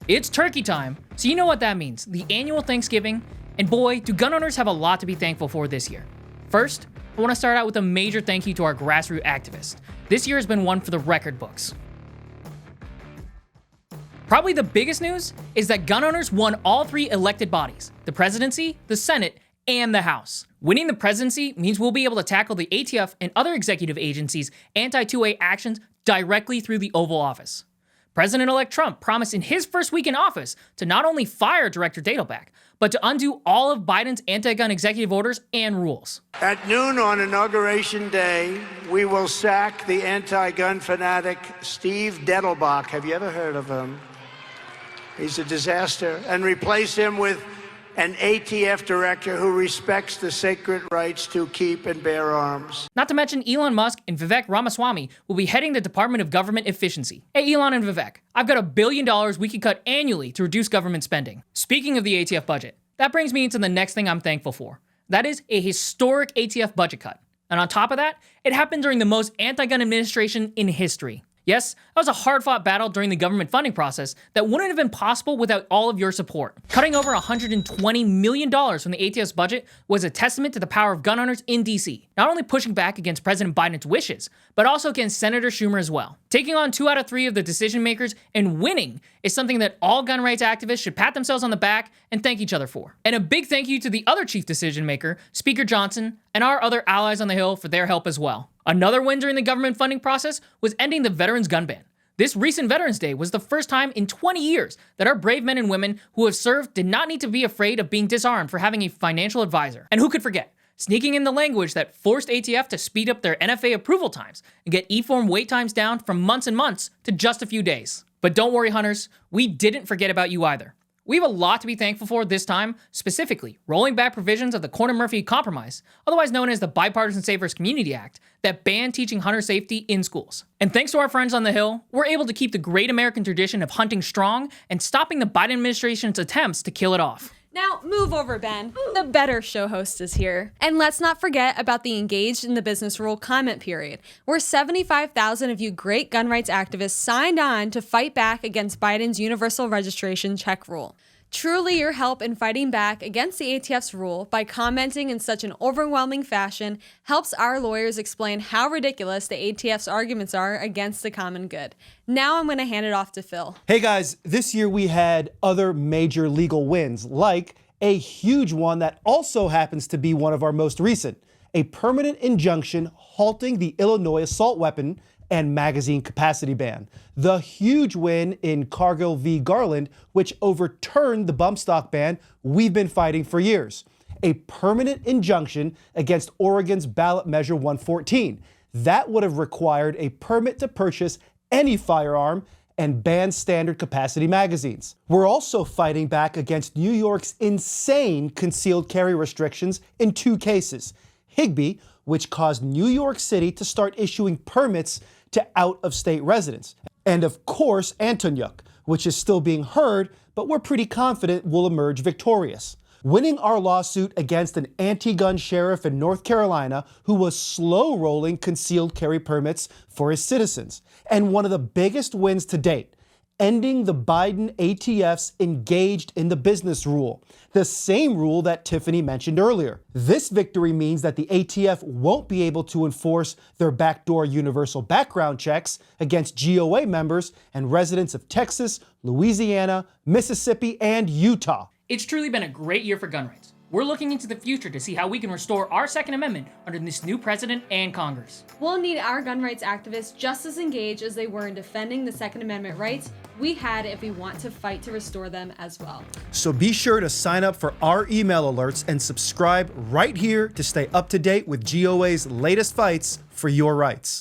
It's turkey time, so you know what that means, the annual Thanksgiving, and boy, do gun owners have a lot to be thankful for this year. First, I want to start out with a major thank you to our grassroots activists. This year has been one for the record books. Probably the biggest news is that gun owners won all 3 elected bodies, the presidency, the Senate, and the House. Winning the presidency means we'll be able to tackle the ATF and other executive agencies' anti-2A actions directly through the Oval Office. President-elect Trump promised in his first week in office to not only fire Director Tadelback, but to undo all of Biden's anti-gun executive orders and rules. At noon on Inauguration Day, we will sack the anti-gun fanatic Steve Dettelbach. Have you ever heard of him? He's a disaster. And replace him with an ATF director who respects the sacred rights to keep and bear arms. Not to mention Elon Musk and Vivek Ramaswamy will be heading the Department of Government Efficiency. Hey Elon and Vivek, I've got $1 billion we can cut annually to reduce government spending. Speaking of the ATF budget, that brings me into the next thing I'm thankful for. That is a historic ATF budget cut. And on top of that, it happened during the most anti-gun administration in history. Yes, that was a hard-fought battle during the government funding process that wouldn't have been possible without all of your support. Cutting over $120 million from the ATF's budget was a testament to the power of gun owners in DC, not only pushing back against President Biden's wishes, but also against Senator Schumer as well. Taking on 2 out of 3 of the decision makers and winning is something that all gun rights activists should pat themselves on the back and thank each other for. And a big thank you to the other chief decision maker, Speaker Johnson, and our other allies on the Hill for their help as well. Another win during the government funding process was ending the veterans gun ban. This recent Veterans Day was the first time in 20 years that our brave men and women who have served did not need to be afraid of being disarmed for having a financial advisor. And who could forget? Sneaking in the language that forced ATF to speed up their NFA approval times and get E-form wait times down from months and months to just a few days. But don't worry, hunters, we didn't forget about you either. We have a lot to be thankful for this time, specifically rolling back provisions of the Cornyn-Murphy Compromise, otherwise known as the Bipartisan Savers Community Act, that banned teaching hunter safety in schools. And thanks to our friends on the Hill, we're able to keep the great American tradition of hunting strong and stopping the Biden administration's attempts to kill it off. Now, move over, Ben. The better show host is here. And let's not forget about the Engaged in the Business Rule comment period, where 75,000 of you great gun rights activists signed on to fight back against Biden's universal registration check rule. Truly, your help in fighting back against the ATF's rule by commenting in such an overwhelming fashion helps our lawyers explain how ridiculous the ATF's arguments are against the common good. Now I'm going to hand it off to Phil. Hey guys, this year we had other major legal wins, like a huge one that also happens to be one of our most recent, a permanent injunction halting the Illinois assault weapon and magazine capacity ban. The huge win in Cargill v. Garland, which overturned the bump stock ban we've been fighting for years. A permanent injunction against Oregon's ballot measure 114. That would have required a permit to purchase any firearm and ban standard capacity magazines. We're also fighting back against New York's insane concealed carry restrictions in 2 cases. Higbee, which caused New York City to start issuing permits to out-of-state residents. And of course, Antonyuk, which is still being heard, but we're pretty confident will emerge victorious. Winning our lawsuit against an anti-gun sheriff in North Carolina who was slow-rolling concealed carry permits for his citizens. And one of the biggest wins to date, ending the Biden ATF's Engaged in the Business rule, the same rule that Tiffany mentioned earlier. This victory means that the ATF won't be able to enforce their backdoor universal background checks against GOA members and residents of Texas, Louisiana, Mississippi, and Utah. It's truly been a great year for gun rights. We're looking into the future to see how we can restore our Second Amendment under this new president and Congress. We'll need our gun rights activists just as engaged as they were in defending the Second Amendment rights we had if we want to fight to restore them as well. So be sure to sign up for our email alerts and subscribe right here to stay up to date with GOA's latest fights for your rights.